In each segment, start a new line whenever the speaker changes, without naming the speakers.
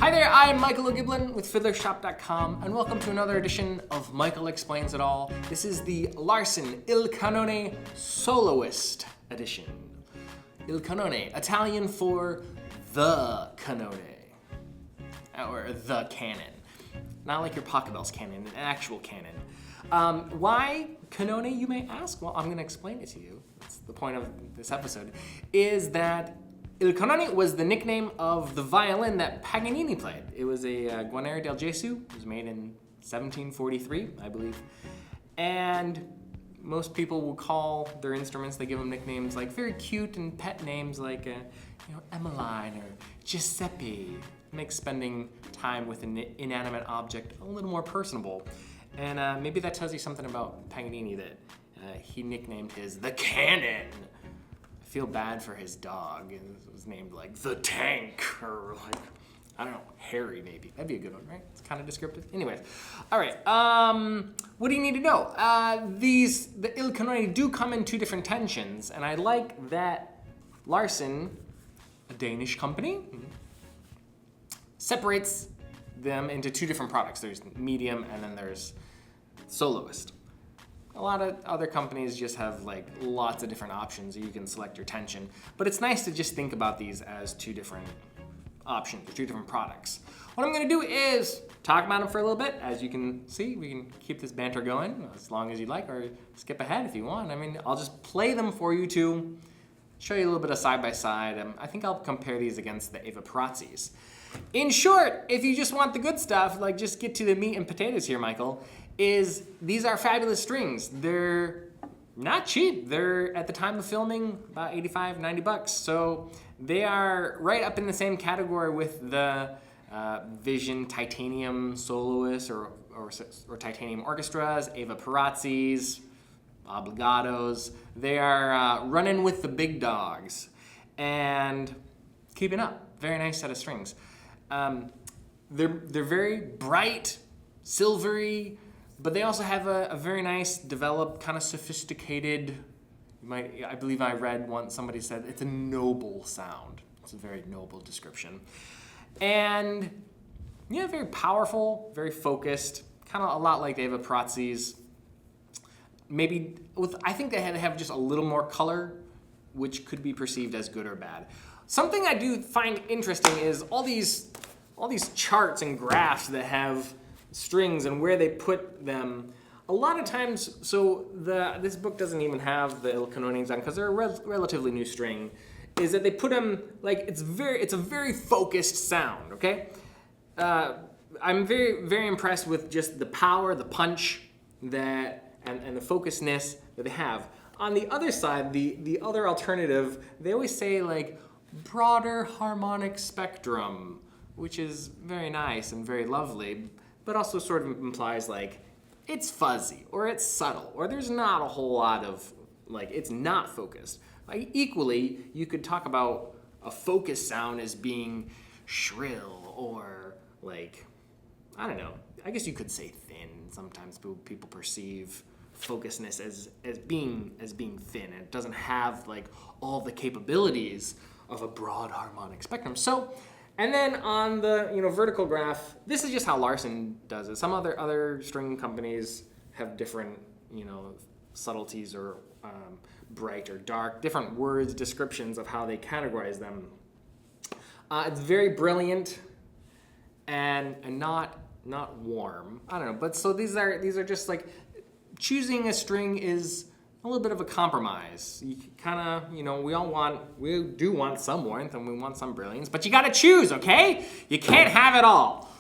Hi there, I'm Michael O'Giblin with Fiddlershop.com, and welcome to another edition of Michael Explains It All. This is the Larsen Il Cannone Soloist edition. Il Cannone, Italian for the cannone, or the cannon. Not like your Pachelbel's cannon, an actual cannon. Why cannone, you may ask? Well, I'm going to explain it to you. That's the point of this episode, is that Il Cannone was the nickname of the violin that Paganini played. It was a Guarneri del Gesù. It was made in 1743, I believe. And most people will call their instruments, they give them nicknames like very cute and pet names like Emmeline or Giuseppe. Makes spending time with an inanimate object a little more personable. And maybe that tells you something about Paganini, that he nicknamed his the Cannon. I feel bad for his dog. It was named like the Tank, or like, I don't know, Harry maybe. That'd be a good one, right? It's kind of descriptive. Anyways, all right. What do you need to know? The Il Cannone do come in two different tensions, and I like that Larsen, a Danish company, separates them into two different products. There's medium, and then there's soloist. A lot of other companies just have like lots of different options. You can select your tension, but it's nice to just think about these as two different options, two different products. What I'm gonna do is talk about them for a little bit. As you can see, we can keep this banter going as long as you'd like, or skip ahead if you want. I mean, I'll just play them for you to show you a little bit of side by side. I think I'll compare these against the Evah Pirazzis. In short, if you just want the good stuff, like just get to the meat and potatoes here, Michael, these are fabulous strings. They're not cheap. They're, at the time of filming, about 85, 90 bucks. So they are right up in the same category with the Vision Titanium Soloists or Titanium Orchestras, Evah Pirazzis, Obligatos. They are running with the big dogs and keeping up. Very nice set of strings. They're very bright, silvery, but they also have a very nice, developed, kind of sophisticated, I believe I read once, somebody said it's a noble sound. It's a very noble description. And yeah, very powerful, very focused, kind of a lot like the Evah Pirazzis. Maybe, I think they had to have just a little more color, which could be perceived as good or bad. Something I do find interesting is all these charts and graphs that have strings and where they put them. A lot of times, so this book doesn't even have the Il Cannones on because they're a relatively new string, is that they put them like it's a very focused sound. Okay, I'm very, very impressed with just the power, the punch and the focusedness that they have. On the other side, the other alternative, they always say like broader harmonic spectrum, which is very nice and very lovely, but also sort of implies like it's fuzzy or it's subtle or there's not a whole lot of, like, it's not focused. Like, equally, you could talk about a focused sound as being shrill or like, I don't know, I guess you could say thin. Sometimes people perceive focusedness as being thin, and it doesn't have like all the capabilities of a broad harmonic spectrum. So, and then on the vertical graph, this is just how Larsen does it. Some other string companies have different subtleties or bright or dark, different words, descriptions of how they categorize them. It's very brilliant and not warm. I don't know, but so these are just like, choosing a string is a little bit of a compromise. You kind of, we do want some warmth and we want some brilliance, but you got to choose, okay? You can't have it all.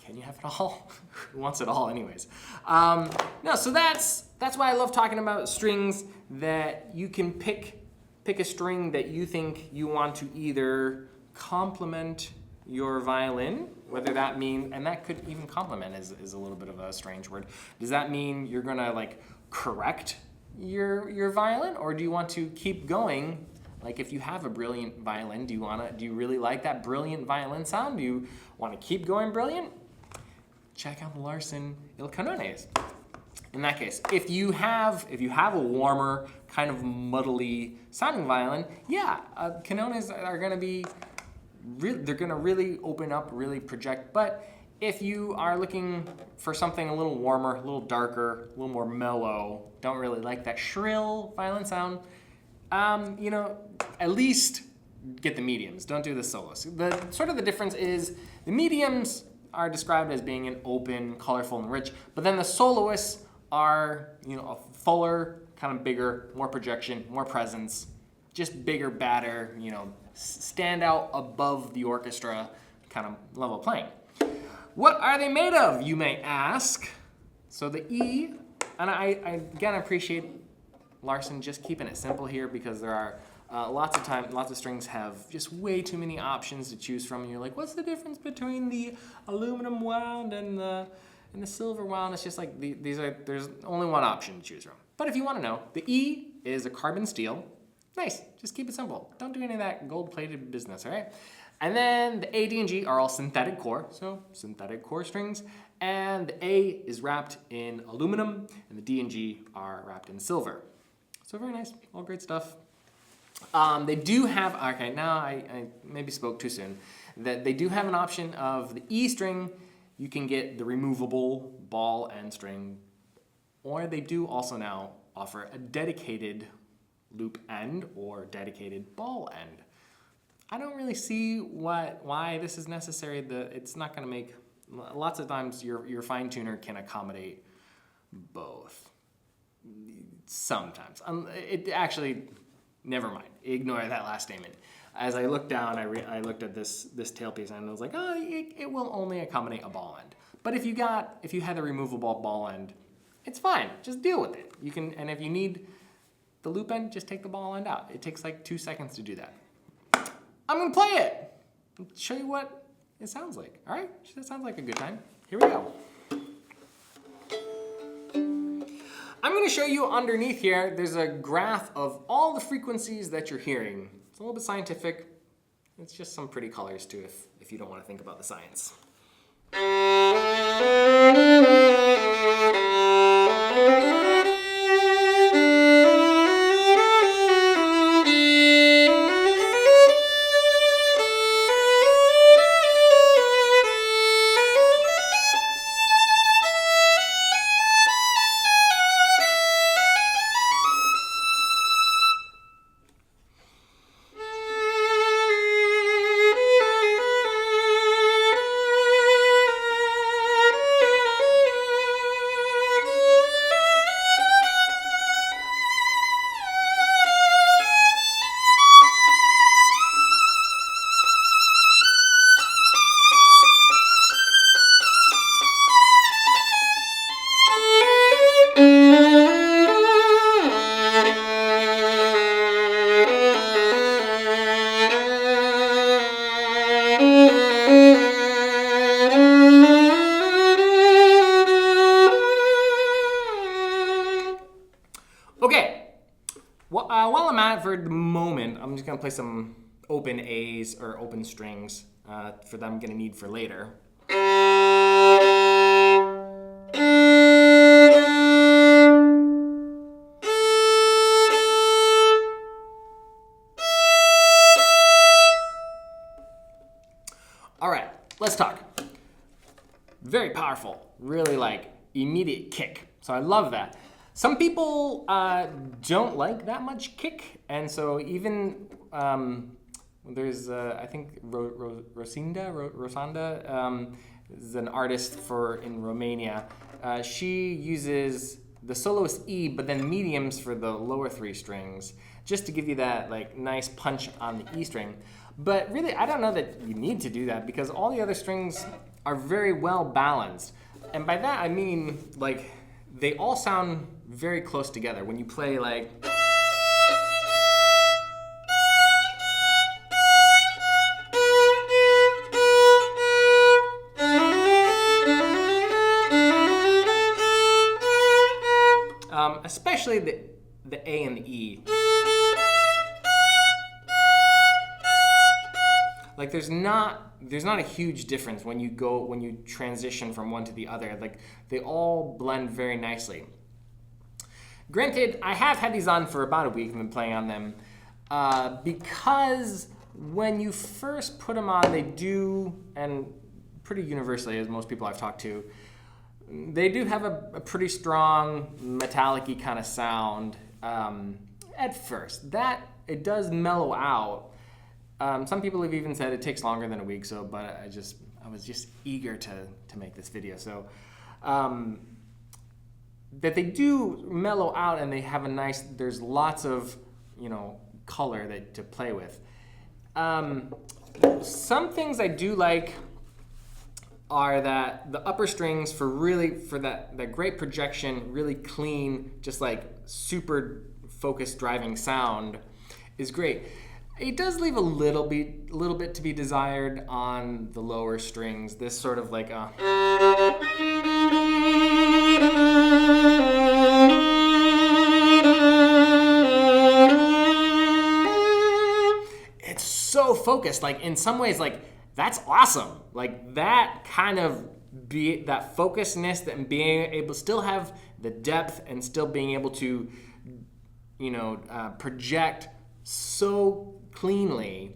Can you have it all? Who wants it all, anyways? No, so that's why I love talking about strings, that you can pick a string that you think you want to either complement your violin, whether that mean, and that could even complement is a little bit of a strange word. Does that mean you're gonna like correct your violin, or do you want to keep going? Like, if you have a brilliant violin, do you really like that brilliant violin sound? Do you want to keep going brilliant? Check out the Larsen Il Cannone. In that case, if you have a warmer, kind of muddly sounding violin, yeah, cannones are going to be they're gonna really open up, really project. But if you are looking for something a little warmer, a little darker, a little more mellow, don't really like that shrill violin sound, you know, at least get the mediums. Don't do the solos. The difference is the mediums are described as being an open, colorful, and rich, but then the soloists are, you know, a fuller, kind of bigger, more projection, more presence, just bigger, badder, you know, stand out above the orchestra kind of level playing. What are they made of, you may ask? So the E, and I again appreciate Larsen just keeping it simple here, because there are lots of strings have just way too many options to choose from. And you're like, what's the difference between the aluminum wound and the silver wound? It's just like there's only one option to choose from. But if you want to know, the E is a carbon steel. Nice, just keep it simple. Don't do any of that gold-plated business, all right? And then the A, D, and G are all synthetic core, so synthetic core strings. And the A is wrapped in aluminum, and the D and G are wrapped in silver. So very nice, all great stuff. They do have, okay, now I maybe spoke too soon, that they do have an option of the E string. You can get the removable ball and string, or they do also now offer a dedicated loop end or dedicated ball end. I don't really see why this is necessary. It's not going to make, lots of times your fine tuner can accommodate both. Sometimes. It actually, never mind. Ignore that last statement. As I looked down, I looked at this tailpiece and I was like, oh, it will only accommodate a ball end. But if you had a removable ball end, it's fine. Just deal with it. You can, and if you need the loop end, just take the ball end out. It takes like 2 seconds to do that. I'm gonna play it. Show you what it sounds like. All right, that sounds like a good time. Here we go. I'm gonna show you underneath here, there's a graph of all the frequencies that you're hearing. It's a little bit scientific. It's just some pretty colors too, if you don't want to think about the science. While I'm at it for the moment, I'm just going to play some open A's or open strings for that I'm going to need for later. All right, let's talk. Very powerful, really like immediate kick. So I love that. Some people don't like that much kick, and so even there's I think Rosanda is an artist in Romania. She uses the soloist E, but then mediums for the lower 3 strings, just to give you that like nice punch on the E string. But really, I don't know that you need to do that, because all the other strings are very well balanced, and by that I mean like they all sound very close together. When you play like, especially the A and the E, like there's not a huge difference when you transition from one to the other. Like they all blend very nicely. Granted, I have had these on for about a week and been playing on them because when you first put them on, they do, and pretty universally, as most people I've talked to, they do have a pretty strong metallic-y kind of sound at first. That, it does mellow out. Some people have even said it takes longer than a week, but I was just eager to make this video. So that they do mellow out and they have a nice, there's lots of, color to play with. Some things I do like are that the upper strings for that great projection, really clean, just like super focused driving sound is great. It does leave a little bit to be desired on the lower strings. This sort of like a it's so focused. Like in some ways, like that's awesome. Like that kind of that focusedness, and being able to still have the depth and still being able to, project so cleanly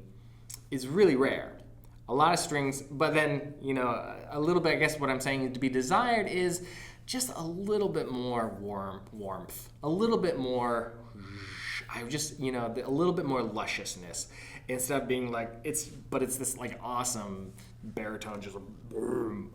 is really rare. A lot of strings, but then, a little bit, I guess what I'm saying to be desired is just a little bit more warmth, a little bit more, a little bit more lusciousness instead of being like, it's this like awesome baritone, just boom.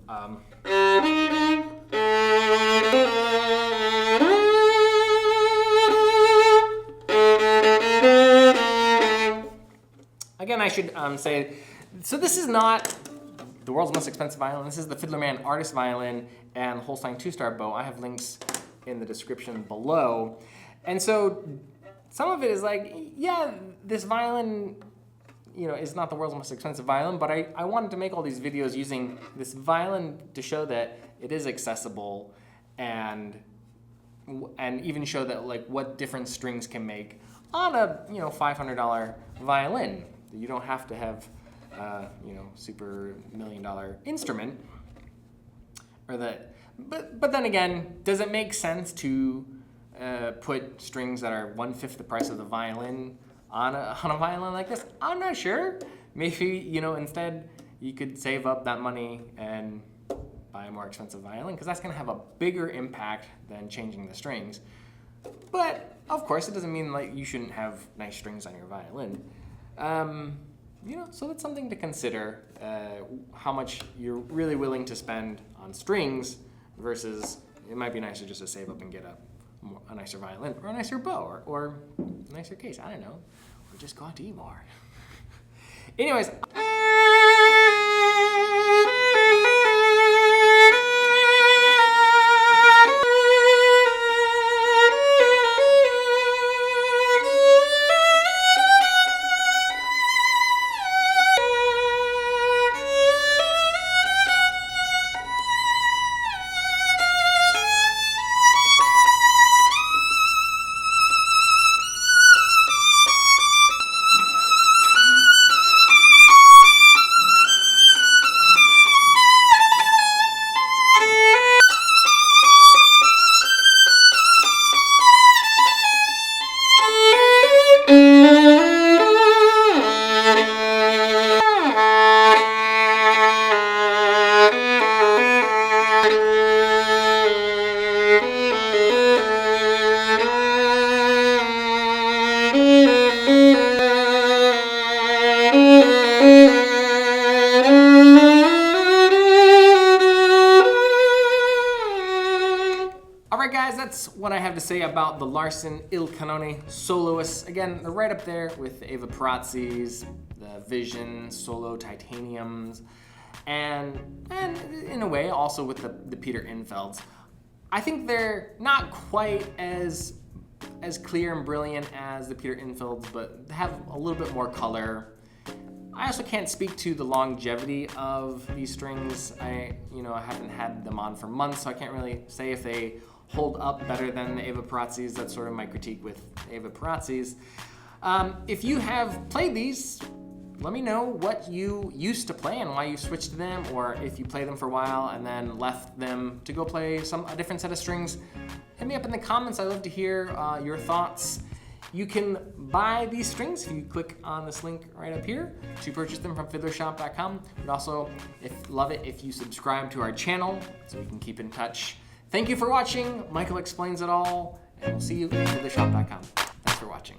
Again, I should say, so this is not the world's most expensive violin. This is the Fiddlerman Artist Violin and Holstein 2-star bow. I have links in the description below. And so some of it is like, yeah, this violin, is not the world's most expensive violin, but I wanted to make all these videos using this violin to show that it is accessible and even show that like what different strings can make on a $500 violin. You don't have to have super $1 million instrument, or that. But then again, does it make sense to put strings that are 1/5 the price of the violin on a violin like this? I'm not sure. Maybe instead you could save up that money and buy a more expensive violin, because that's going to have a bigger impact than changing the strings. But of course, it doesn't mean like you shouldn't have nice strings on your violin. So that's something to consider, how much you're really willing to spend on strings versus it might be nicer just to save up and get a nicer violin or a nicer bow or a nicer case. I don't know. Or just go out to eat more. Anyways. That's what I have to say about the Larsen Il Cannone Soloist. Again, they're right up there with the Evah Pirazzis, the Vision Solo Titaniums, and in a way also with the Peter Infelds. I think they're not quite as clear and brilliant as the Peter Infelds, but have a little bit more color. I also can't speak to the longevity of these strings. I haven't had them on for months, so I can't really say if they hold up better than the Evah Pirazzis. That's sort of my critique with Evah Pirazzis. If you have played these, let me know what you used to play and why you switched to them, or if you played them for a while and then left them to go play a different set of strings. Hit me up in the comments. I love to hear your thoughts. You can buy these strings if you click on this link right up here to purchase them from fiddlershop.com. We'd also love it if you subscribe to our channel so we can keep in touch. Thank you for watching. Michael explains it all, and we'll see you at fiddlershop.com. Thanks for watching.